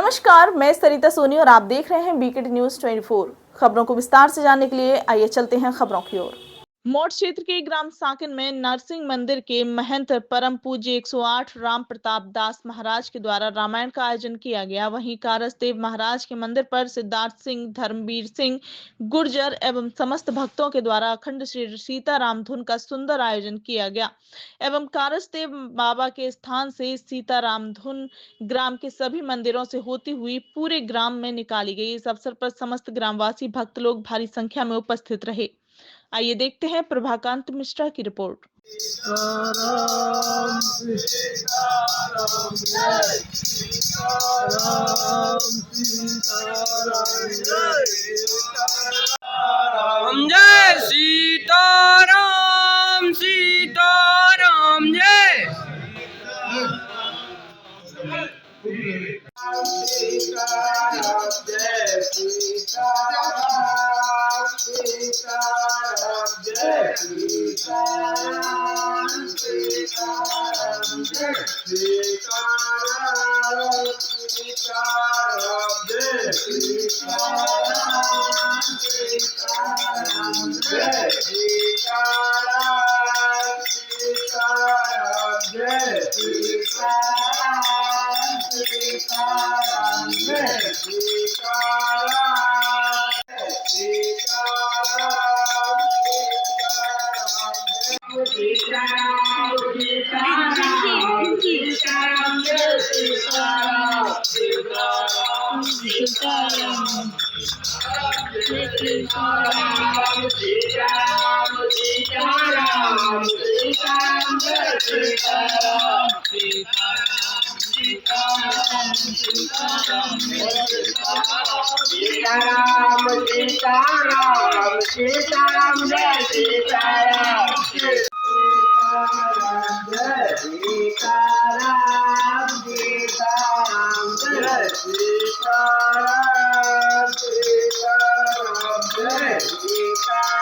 नमस्कार, मैं सरिता सोनी और आप देख रहे हैं बीकेटी न्यूज 24। खबरों को विस्तार से जानने के लिए आइए चलते हैं खबरों की ओर। मौड़ क्षेत्र के ग्राम साकिन में नरसिंह मंदिर के महंत परम पूज्य 108 राम प्रताप दास महाराज के द्वारा रामायण का आयोजन किया गया। वहीं कारसदेव महाराज के मंदिर पर सिद्धार्थ सिंह, धर्मवीर सिंह गुर्जर एवं समस्त भक्तों के द्वारा अखंड श्री सीताराम धुन का सुंदर आयोजन किया गया एवं कारसदेव बाबा के स्थान से सीताराम धुन ग्राम के सभी मंदिरों से होती हुई पूरे ग्राम में निकाली गई। इस अवसर पर समस्त ग्रामवासी भक्त लोग भारी संख्या में उपस्थित रहे। आइए देखते हैं प्रभाकांत मिश्रा की रिपोर्ट। सीताराम सीताराम जय सीताराम सीताराम जय सीताराम जय सीताराम सीताराम जय सीताराम जय सीताराम सीताराम जय सीताराम सीताराम जय सीताराम सीताराम जय सीताराम सीताराम जय सीताराम सीताराम जय सीताराम सीताराम जय सीताराम सीताराम सीताराम जय सीताराम सीताराम जय सीताराम सीताराम जय सीताराम सीताराम जय सीताराम